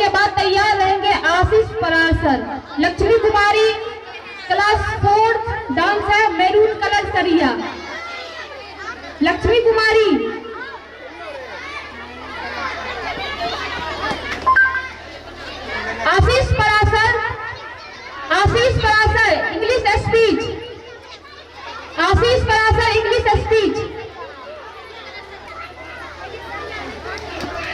उसके बाद तैयार रहेंगे आशीष परासर। लक्ष्मी कुमारी क्लास 4 डांस है मैरून कलर सरिया। लक्ष्मी कुमारी, आशीष परासर, आशीष परासर इंग्लिश स्पीच, आशीष परासर इंग्लिश स्पीच।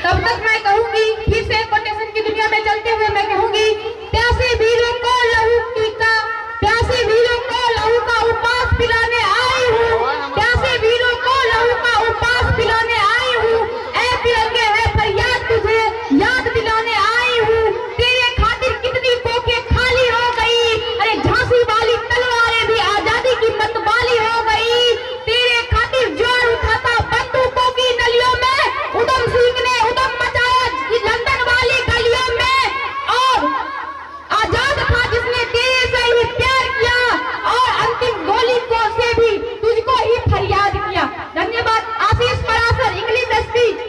तब तक मैं कहूंगी, फिर से कोटेशन की दुनिया में चलते हुए मैं कहूंगी, प्यासे वीरों को लहू पीता, प्यासे वीरों को लहू का उपास पिलाने आई हूँ, प्यासे वीरों को लहू का उपास पिलाने आई हूँ। ऐ तिरंगे है फरियाद तुझे याद दिलाने आई हूँ, तेरे खातिर कितनी पोखें खाली हो गई। अरे झांसी वाली तलवारें भी आजादी की मतवाली हो गई। तेरे खातिर जोर उठाता बंदूकों की नलियों में उधम सिंह ने उधम मचाया लंदन वाली गलियों में। और आजाद था जिसने तेरे से ही प्यार किया और अंतिम गोली को से भी तुझको ही फरियाद किया। धन्यवाद। आशीष परासर इंग्लिश स्पीच।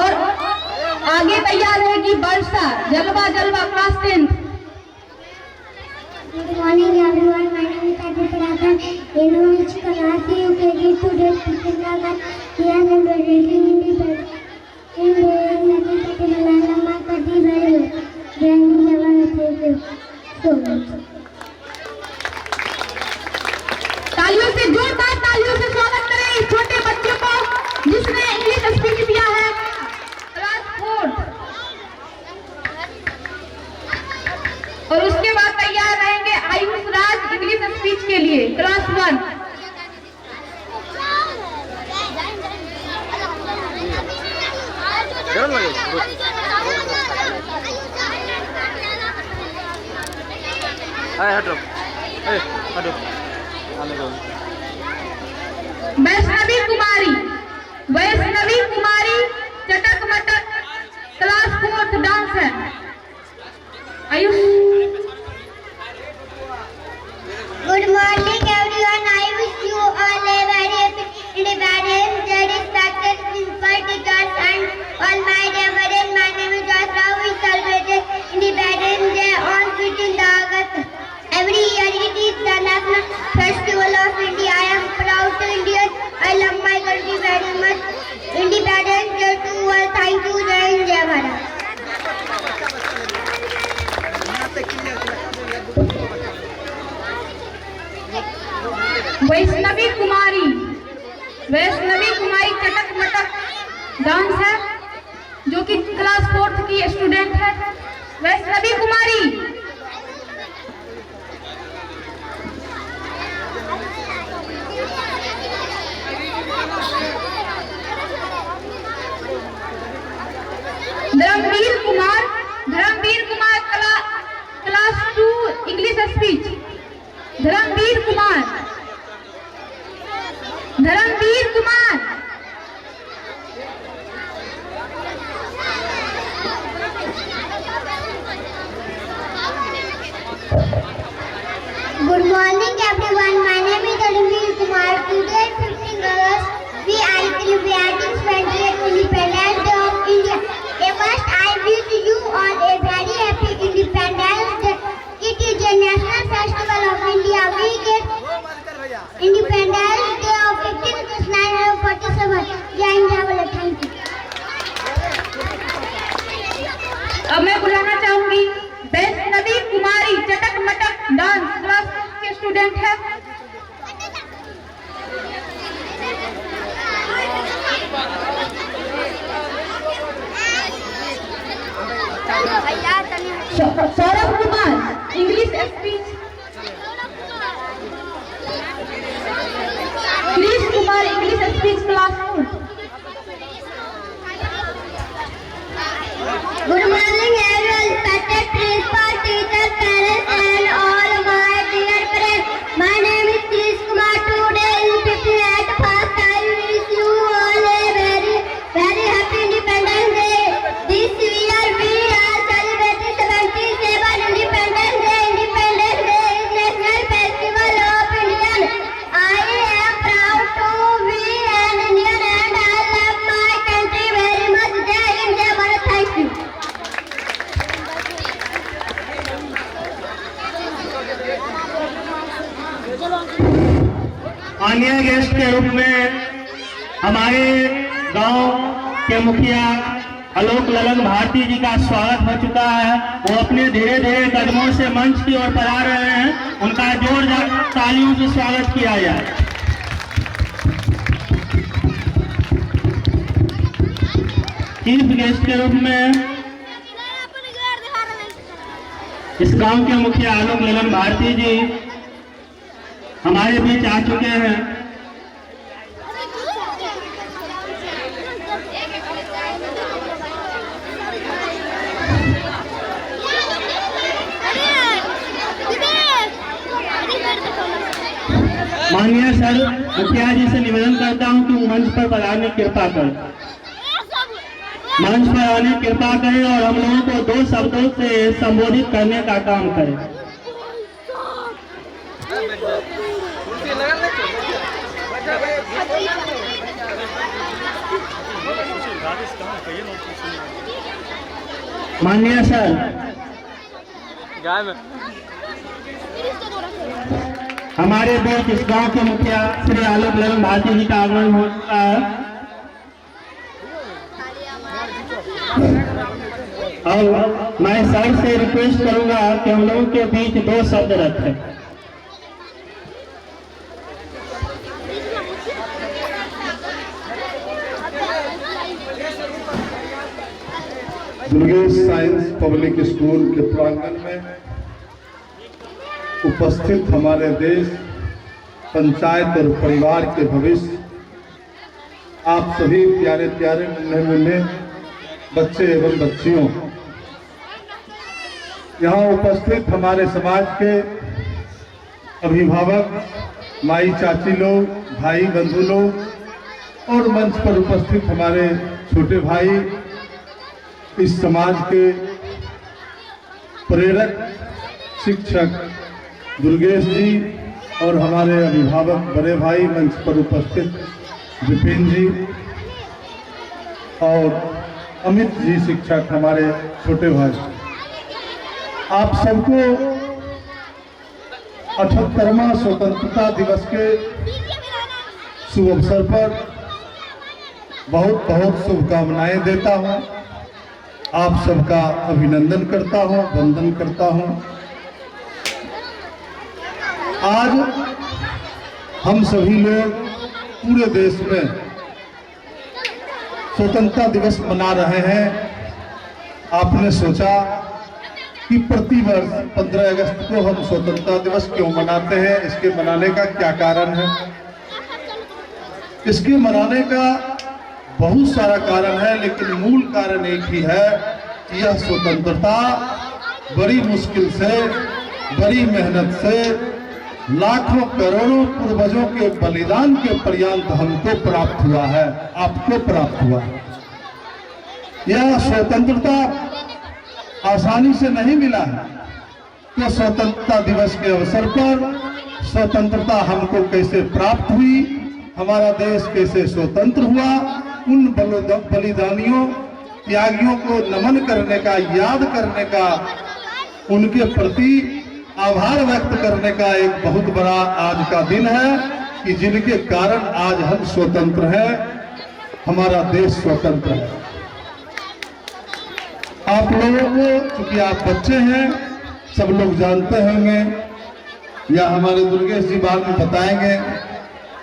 और आगे तैयार रहेगी वर्षा जलवा जलवा class 10। Good morning everyone, my name is Aditya Pradhan. In which class you KG student teaching Nagar. Here I am reading in the bed. In the Nabi Patimalana Ma Kadi very well. Then Jawan thank you so much. तालियों से जोरदार तालियों से स्वागत करें इस छोटे बच्चे को जिसने इंग्लिश स्पीच दिया है क्लास 4। और उसके बाद तैयार रहेंगे आयुष राज इंग्लिश स्पीच के लिए क्लास 1। वैष्णवी कुमारी, वैष्णवी कुमारी चटक मटक क्लास 4 डांस है। Ayush. Good morning everyone. I wish you all a very happy Independence Day, respected principal, teachers and all my dear parents. My name is Joyce Rao. We celebrated Independence Day on 15th August. Every year it is the national festival of India. I am proud to Indian. I love my country very much. Independence Day to all. Thank you. Jai Hind, Jai Bharat. Vaishnavi कुमारी, वैष्णवी कुमारी चटक मटक dance है जो कि class 4 की student है। Vaishnavi Kumari. Dharmveer Kumar, Dharmveer Kumar class 2 English speech. Dharmveer Kumar, Dharmveer Kumar. Good morning everyone. My name is Dharamveer Kumar. Today 15 August we are celebrating 20th Independence Day of India. First I wish you all a very happy Independence Day. It is a national festival of India. We get Independence Day of 15 August 1947. Jai Hind, Jai Bharat. Thank you. अब मैं बुलाना चाहूंगी वैष्णवी कुमारी चटक मटक dance class के student है। Saurabh Kumar English speech. Krish Kumar English speech class 4। Good morning everyone. Respected principal, teachers, parents and all my dear friends. My name माननीय guest के रूप में हमारे गांव के मुखिया आलोक ललन भारती जी का स्वागत हो चुका है। वो अपने धीरे धीरे कदमों से मंच की ओर पधार रहे हैं। उनका जोरदार तालियों से स्वागत किया जाए। चीफ गेस्ट के रूप में इस गांव के मुखिया आलोक ललन भारती जी हमारे बीच आ चुके हैं। माननीय सर मुखिया जी से निवेदन करता हूं कि मंच पर पधारने की कृपा करें, मंच पर आने की कृपा करें और हम लोगों को 2 शब्दों से संबोधित करने का काम करें। माननीय सर हमारे बीच इस गांव के मुखिया श्री आलोक ललन भारती जी का आगमन हो चुका है और मैं सर से रिक्वेस्ट करूंगा कि हम लोगों के बीच 2 शब्द रखें। दुर्गेश साइंस पब्लिक स्कूल के प्रांगण में उपस्थित हमारे देश, पंचायत और परिवार के भविष्य, आप सभी प्यारे प्यारे नन्हे मुन्ने बच्चे एवं बच्चियों, यहाँ उपस्थित हमारे समाज के अभिभावक, माई चाची लोग, भाई बंधु लोग और मंच पर उपस्थित हमारे छोटे भाई, इस समाज के प्रेरक शिक्षक दुर्गेश जी और हमारे अभिभावक बड़े भाई मंच पर उपस्थित विपिन जी और अमित जी शिक्षक हमारे छोटे भाई, आप सबको 78वां स्वतंत्रता दिवस के शुभ अवसर पर बहुत बहुत शुभकामनाएं देता हूं। आप सबका अभिनंदन करता हूं, वंदन करता हूं। आज हम सभी लोग पूरे देश में स्वतंत्रता दिवस मना रहे हैं। आपने सोचा कि प्रतिवर्ष 15 अगस्त को हम स्वतंत्रता दिवस क्यों मनाते हैं, इसके मनाने का क्या कारण है? इसके मनाने का बहुत सारा कारण है, लेकिन मूल कारण एक ही है कि यह स्वतंत्रता बड़ी मुश्किल से, बड़ी मेहनत से, लाखों करोड़ों पूर्वजों के बलिदान के पर्यंत हमको प्राप्त हुआ है, आपको प्राप्त हुआ है। यह स्वतंत्रता आसानी से नहीं मिला है। तो स्वतंत्रता दिवस के अवसर पर स्वतंत्रता हमको कैसे प्राप्त हुई, हमारा देश कैसे स्वतंत्र हुआ, उन बलिदानियों, त्यागियों को नमन करने का, याद करने का, उनके प्रति आभार व्यक्त करने का एक बहुत बड़ा आज का दिन है कि जिनके कारण आज हम स्वतंत्र हैं, हमारा देश स्वतंत्र है। आप लोगों को, चूंकि आप बच्चे हैं, सब लोग जानते होंगे या हमारे दुर्गेश जी बाद में बताएंगे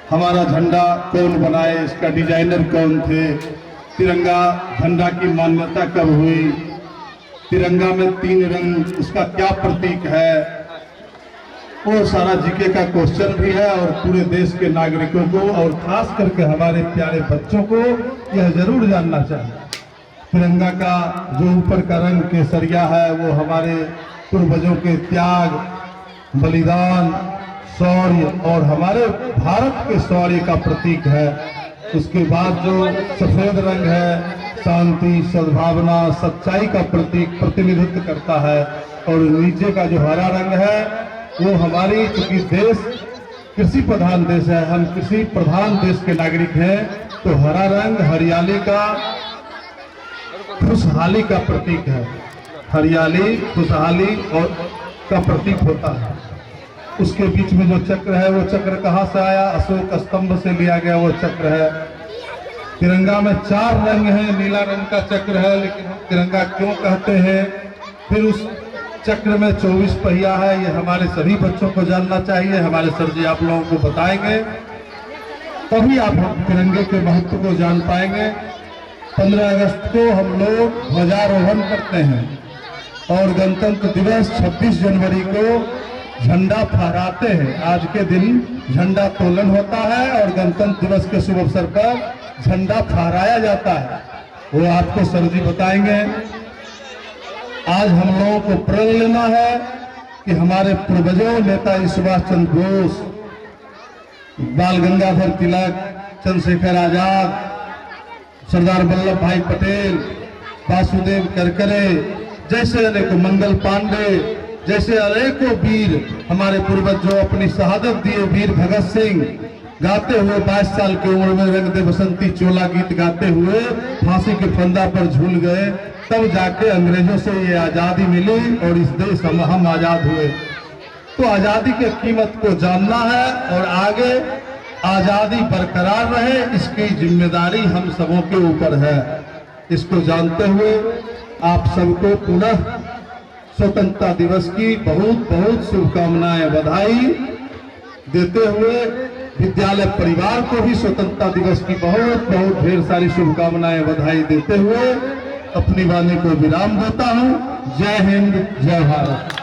हमारा झंडा कौन बनाए, इसका डिजाइनर कौन थे, तिरंगा झंडा की मान्यता कब हुई, तिरंगा में 3 रंग, उसका क्या प्रतीक है, वो सारा जीके का क्वेश्चन भी है। और पूरे देश के नागरिकों को और खास करके हमारे प्यारे बच्चों को यह जरूर जानना चाहिए, तिरंगा का जो ऊपर का रंग केसरिया है वो हमारे पूर्वजों के त्याग, बलिदान, शौर्य और हमारे भारत के शौर्य का प्रतीक है। उसके बाद जो सफेद रंग है, शांति, सद्भावना, सच्चाई का प्रतीक प्रतिनिधित्व करता है। और नीचे का जो हरा रंग है वो हमारी, चूंकि देश कृषि प्रधान देश है, हम कृषि प्रधान देश के नागरिक हैं, तो हरा रंग हरियाली का, खुशहाली का प्रतीक है। हरियाली, खुशहाली और का प्रतीक होता है। उसके बीच में जो चक्र है वो चक्र कहाँ से आया? अशोक स्तंभ से लिया गया वो चक्र है। तिरंगा में 4 रंग है, नीला रंग का चक्र है, लेकिन हम तिरंगा क्यों कहते हैं? फिर उस चक्र में 24 पहिया है, ये हमारे सभी बच्चों को जानना चाहिए। हमारे सर जी आप लोगों को बताएंगे, तभी आप तिरंगे के महत्व को जान पाएंगे। 15 अगस्त को हम लोग ध्वजारोहण करते हैं और गणतंत्र दिवस 26 जनवरी को झंडा फहराते हैं। आज के दिन झंडा तोलन होता है और गणतंत्र दिवस के शुभ अवसर पर झंडा फहराया जाता है। वो आपको सर जी बताएंगे। आज हम लोगों को प्रण लेना है कि हमारे पूर्वजों नेताजी सुभाष चंद्र बोस, बाल गंगाधर तिलक, चंद्रशेखर आजाद, सरदार वल्लभ भाई पटेल, वासुदेव करकरे जैसे अनेकों, मंगल पांडे जैसे अनेकों वीर हमारे पूर्वज जो अपनी शहादत दिए, वीर भगत सिंह गाते हुए 22 साल की उम्र में रंग दे बसंती चोला गीत गाते हुए फांसी के फंदा पर झूल गए, तब जाके अंग्रेजों से ये आजादी मिली और इस देश हम आजाद हुए। तो आजादी की कीमत को जानना है और आगे आजादी बरकरार रहे, इसकी जिम्मेदारी हम सबों के ऊपर है। इसको जानते हुए आप सबको पुनः स्वतंत्रता दिवस की बहुत बहुत शुभकामनाएं, बधाई देते हुए विद्यालय परिवार को भी स्वतंत्रता दिवस की बहुत बहुत ढेर सारी शुभकामनाएं, बधाई देते हुए अपनी वाणी को विराम देता हूं। जय हिंद, जय भारत।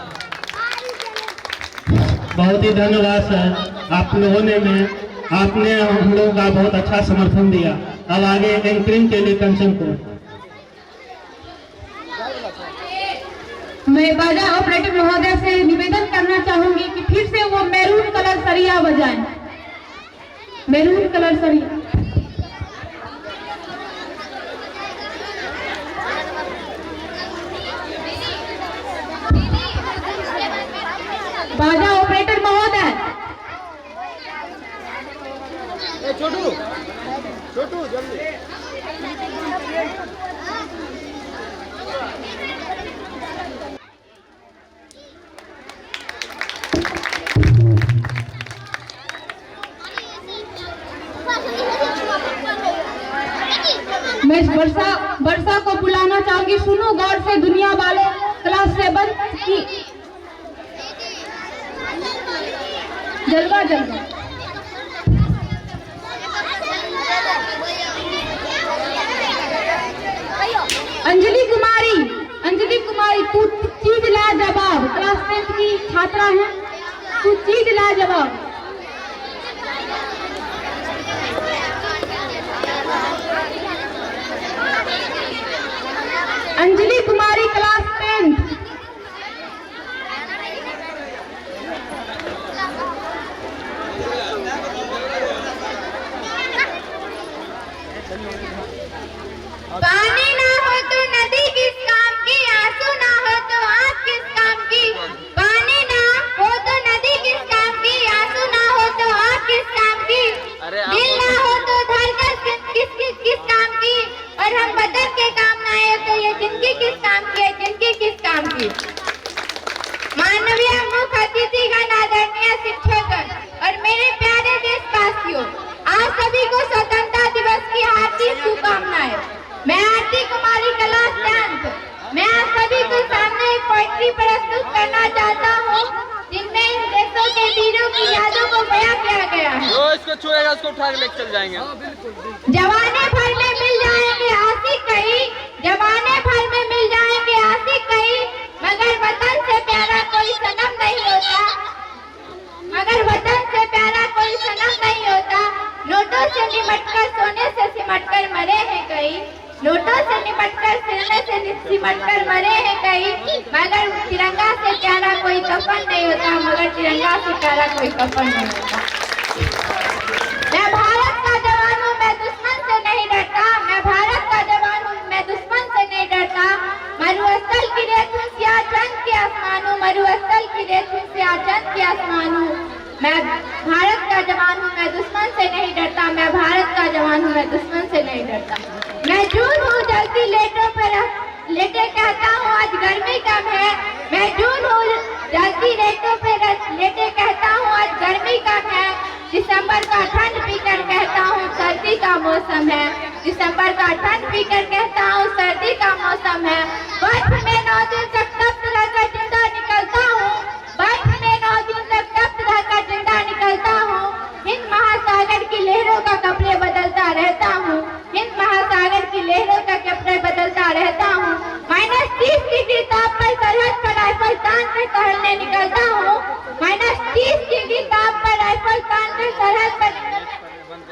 बहुत ही धन्यवाद सर, आप लोगों ने आपने हम लोगों का बहुत अच्छा समर्थन दिया। अब आगे एंकरिंग के लिए कंचन को मैं बाजा ऑपरेटर महोदय से निवेदन करना चाहूंगी कि फिर से वो मैरून कलर सरिया बजाएं, मैरून कलर सरिया। बाजा ऑपरेटर महोदय, छोटू छोटू जल्दी। मैं वर्षा को बुलाना चाहूंगी। सुनो गौर से दुनिया वाले, क्लास 7 की जलवा जलवा। अंजलि कुमारी तू चीज लाजवाब, क्लास 10 की छात्रा है, तू चीज लाजवाब। अंजलि कुमारी क्लास 10। पानी ना हो तो नदी किस काम की, आंसू ना हो तो आँख किस काम की। पानी ना हो तो नदी किस काम की, आंसू ना हो तो आँख किस काम की। दिल ना हो तो धड़कन किस काम की, और हम बदन के काम ना आए तो ये जिंदगी किस काम की है, जिंदगी किस काम की। मानवीय मुख्य अतिथिगण, आदरणीय शिक्षकगण और मेरे प्यारे देशवासियों, आज सभी को स्वतंत्रता दिवस की हार्दिक शुभकामनाएं। मैं आरती कुमारी क्लास 10, मैं आप सभी के सामने एक पोएट्री प्रस्तुत करना चाहता हूँ जिनमें इन देशों के वीरों की यादों को बयां किया गया है। जो इसको छुएगा उसको उठा के लेकर चल जाएंगे। जवाने भर में मिल जाएंगे आशिक कहीं, जवाने भर में मिल जाएंगे आशिक कहीं, मगर वतन से प्यारा कोई सनम नहीं होता, मगर वतन से प्यारा कोई सनम नहीं होता। नोटों से निमटकर सोने से सिमटकर मरे हैं कई, नोटों से निपटकर सोने से सिमटकर मरे हैं कई, मगर तिरंगा से प्यारा कोई कफन नहीं होता, मगर तिरंगा से प्यारा कोई कफन नहीं होता। मैं भारत का जवान हूँ, मैं दुश्मन से नहीं डरता, मैं भारत का जवान हूँ, मैं दुश्मन से नहीं डरता। मरुस्थल की रेत हूँ, सियाह चंद के आसमान हूँ, मरुस्थल की रेत हूँ, सियाह चंद के आसमान हूँ। मैं भारत का जवान हूँ, मैं दुश्मन से नहीं डरता, मैं भारत का जवान हूँ, मैं दुश्मन से नहीं डरता। मैं जून हूँ जलती लेटों पर लेटे कहता हूँ आज गर्मी कम है, मैं जून हूँ जलती रेतों पे लेटे कहता हूँ आज गर्मी कम है, दिसंबर का ठंड पीकर कहता हूँ सर्दी का मौसम है, दिसंबर का ठंड पीकर कहता हूँ सर्दी का मौसम है। बर्फ में 9 दिन तक तप्त रहकर जिंदा निकलता हूँ, बर्फ में 9 दिन तक तप्त रहकर जिंदा निकलता हूँ, हिंद महासागर की लहरों का कपड़े बदलता रहता हूँ, हिंद महासागर की लहरों का कपड़े बदलता रहता हूँ। -30 डिग्री ताप पर सरहद पर राइफल तान कर टहलने निकलता हूँ, -30 डिग्री ताप पर राइफल तान कर सरहद पर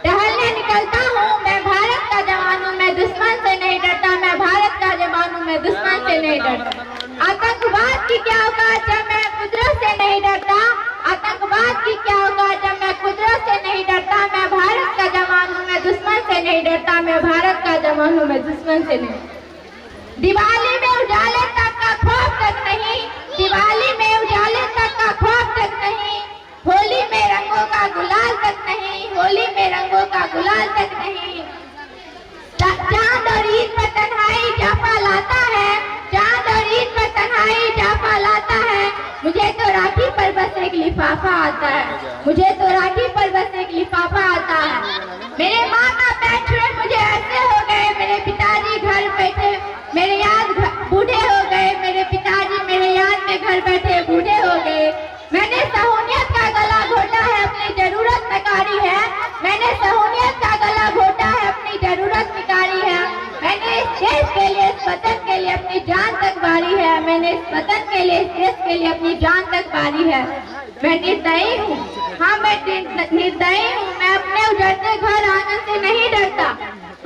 टहलने निकलता हूँ। मैं भारत का जवान हूँ, मैं दुश्मन से नहीं डरता, मैं भारत का जवान हूँ, मैं दुश्मन से नहीं डरता। आतंकवाद की क्या औकात जब मैं कुदरत से नहीं डरता, आतंकवाद की क्या औकात जब मैं कुदरत से नहीं डरता, मैं भारत का जवान हूँ, मैं दुश्मन से नहीं डरता, मैं भारत का जवान हूँ, मैं दुश्मन से नहीं। दिवाली में उजाले तक का खौफ तक नहीं, दिवाली में उजाले तक का खौफ तक नहीं, होली में रंगों का गुलाल तक नहीं, होली में रंगों का गुलाल तक नहीं। चांद और ईद पर तन्हाई जाफा लाता है, चांद और ईद पर तन्हाई जाफा लाता है, मुझे तो राखी पर बस एक लिफाफा आता है, मुझे तो राखी पर बस एक लिफाफा आता है। मेरे माँ का पैर छुए मुझे ऐसे हो गए, मेरे पिताजी घर बैठे मेरे याद बूढ़े हो गए, मेरे पिताजी मेरे याद में घर बैठे बूढ़े हो गए। मैंने सहूलियत का गला घोटा है, अपनी जरूरत नकारी है, मैंने सहूलियत का गला घोटा है, अपनी जरूरत निकारी है। मैंने इस देश के लिए, इस वतन के लिए अपनी जान तक वारी है, मैंने इस वतन के लिए, इस देश के लिए अपनी जान तक वारी है। मैं निर्दयी हूँ, हाँ मैं निर्दयी हूँ, मैं अपने उजड़ते घर आंगन से नहीं डरता,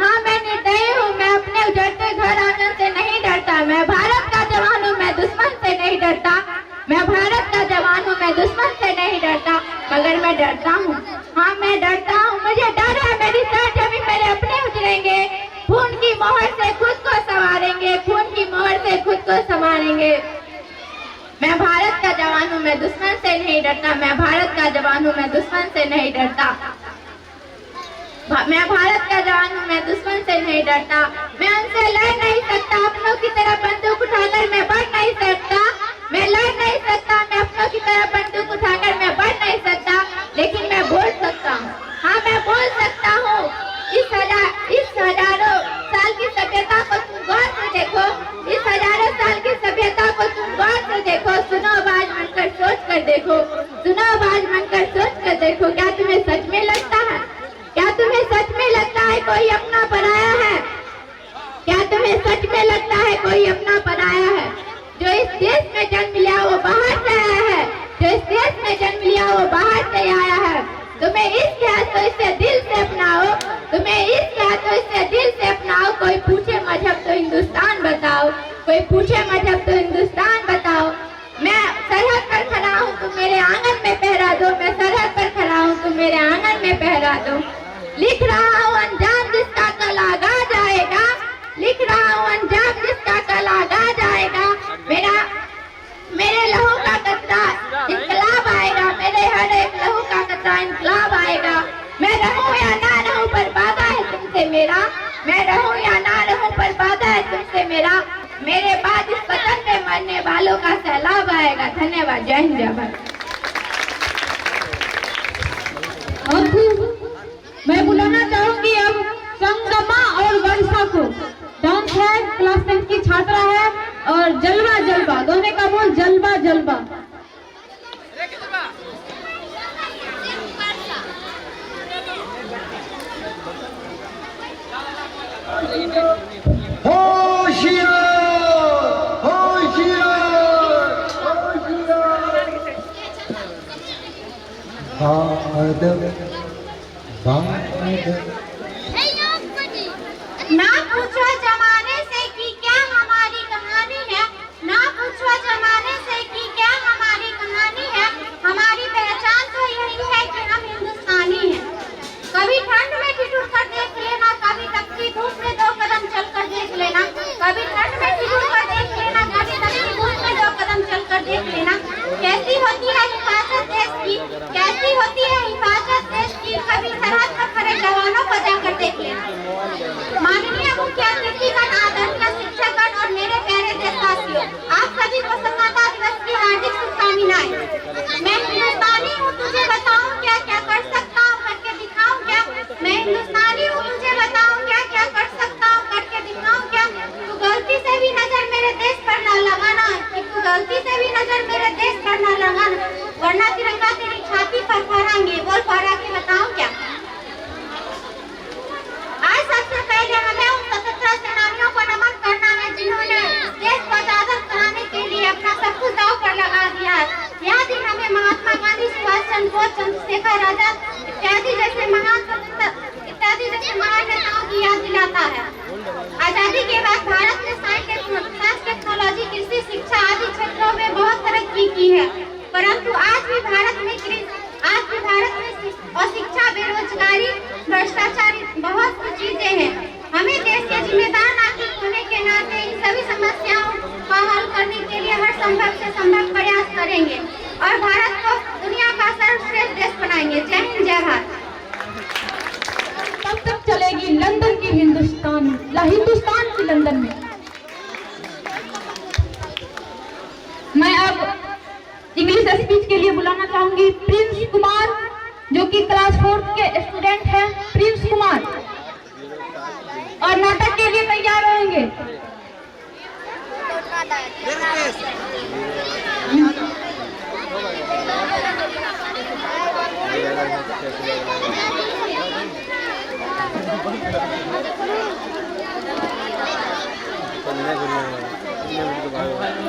हाँ मैं निर्दयी हूँ, मैं अपने उजड़ते घर आंगन से नहीं डरता। मैं भारत का जवान हूँ, मैं दुश्मन से नहीं डरता, मैं भारत का जवान हूँ, मैं दुश्मन से नहीं डरता, मगर मैं डरता हूँ, हाँ मैं डरता हूँ। मुझे डर है मेरी सरजमीं मेरे अपने उजड़ेंगे, खून की मोहर से खुद को संवारेंगे, खून की मोहर से खुद को संवारेंगे। मैं भारत का जवान हूँ, मैं दुश्मन से नहीं डरता, मैं भारत का जवान हूँ, मैं दुश्मन से नहीं डरता, मैं भारत का जवान हूँ, मैं दुश्मन से नहीं डरता। मैं उनसे लड़ नहीं सकता, अपनों की तरह बंदूक उठाकर मैं बढ़ नहीं सकता, मैं लड़ नहीं सकता, मैं अपनों की तरह बंदूक उठाकर मैं बढ़ नहीं सकता, लेकिन मैं बोल सकता हूँ, हाँ मैं बोल सकता हूँ। इस हजारों साल की सभ्यता को तुम गौर से देखो, इस हजारों साल की सभ्यता को तुम गौर से देखो, सुनो आवाज बनकर सोच कर देखो, सुनो आवाज बनकर सोच कर देखो। क्या तुम्हें सच में लगता है, क्या तुम्हें सच में लगता है कोई अपना पराया है, क्या तुम्हें सच में लगता है कोई अपना पराया है? जो इस देश में जन्म लिया वो बाहर से आया है, जो इस देश में जन्म लिया वो बाहर से आया है। तुम्हें इश्क है तो इसे दिल से अपनाओ, तुम्हें इश्क है तो इसे दिल से अपनाओ। कोई पूछे मजहब तो हिंदुस्तान बताओ, कोई पूछे मजहब तो हिंदुस्तान बताओ। मैं सरहद पर खड़ा हूँ, तुम मेरे आंगन में पहरा दो, मैं सरहद पर खड़ा हूँ, तुम मेरे आंगन में पहरा दो। लिख रहा हूँ अंजाम जिसका कल आगा जाएगा, लिख रहा हूँ अंजाम जिसका कल आगा जाएगा। मेरे लहू का कतरा इनकलाब आएगा, मेरे हर एक लहू का कतरा इनकलाब आएगा। मैं रहूँ या ना रहूँ पर वादा है तुमसे मेरा, मैं रहूँ या ना रहूँ पर वादा है तुमसे मेरा। मेरे बाद इस वतन में मरने वालों का सैलाब आएगा। धन्यवाद। जय हिंद, जय भारत। मैं बुलाना चाहूंगी अब संगमा और वर्षा को। डांस है, क्लास 10 की छात्रा है, और जलवा जलवा गाने का बोल जलवा जलवा। ना पूछो जमाने से कि क्या हमारी कहानी है, ना पूछो जमाने से कि क्या हमारी कहानी है। हमारी पहचान तो यही है कि हम हिंदुस्तानी हैं। कभी ठंड में ठिठुर कर देख लेना, कभी तपती धूप में 2 कदम चल कर देख लेना, कभी ठंड में ठिठुर कर देख लेना, कभी तपती धूप में 2 कदम चल कर देख लेना। कैसी होती है हिफाजत देश की, कैसी होती है हिफाजत देश की, कभी सरहद पर खड़े जवानों को जाकर देख लेना। माननीय मुखिया मन, वरना तिरंगा तेरी छाती पर फहराएंगे। बोल फहरा के बताओ क्या? आज सबसे पहले हमें उन 77 सेनानियों को नमन करना है जिन्होंने देश को आजाद कराने के लिए अपना सब कुछ दांव पर लगा दिया है। यह दिन हमें महात्मा गांधी, सुभाष चंद्र बोस, चंद्रशेखर आजाद इत्यादि जैसे महान नेताओं की याद दिलाता है। आजादी के बाद भारत ने साइंस, टेक्नोलॉजी, कृषि, शिक्षा आदि क्षेत्रों में बहुत तरक्की की है, परंतु आज भी भारत में अशिक्षा, बेरोजगारी, भ्रष्टाचार बहुत सी चीजें हैं। हमें देश के जिम्मेदार नागरिक होने के नाते इन सभी समस्याओं का हल करने के लिए हर संभव से संभव प्रयास करेंगे और भारत को दुनिया का सर्वश्रेष्ठ देश बनाएंगे। जय हिंद, जय भारत। तब तक चलेगी लंदन की हिंदुस्तान की लंदन में। मैं अब इंग्लिश स्पीच के लिए बुलाना चाहूंगी प्रिंस कुमार, जो कि क्लास 4 के स्टूडेंट हैं। प्रिंस कुमार और नाटक के लिए तैयार रहेंगे।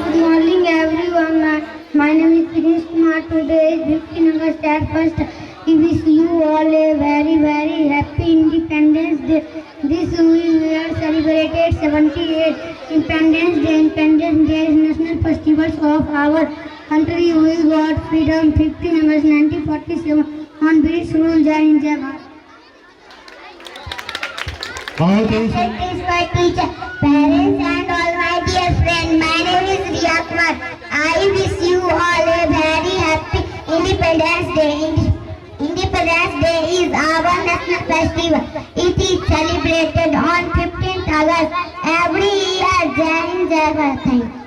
Good morning everyone. My name is Prince Kumar. Today is 15 August at first. We wish you all a very happy Independence Day. This we are celebrated 78 Independence Day. Independence Day is national festival of our country. We got freedom 15 August 1947 on British rule. Jai Hind, Jai Bharat. Is my teacher, parents and all my dear friends. My name is Riya Kumar. I wish you all a very happy Independence Day. Independence Day is our national festival. It is celebrated on 15th August every year. Jai Hind, Jai Bharat. Thank you.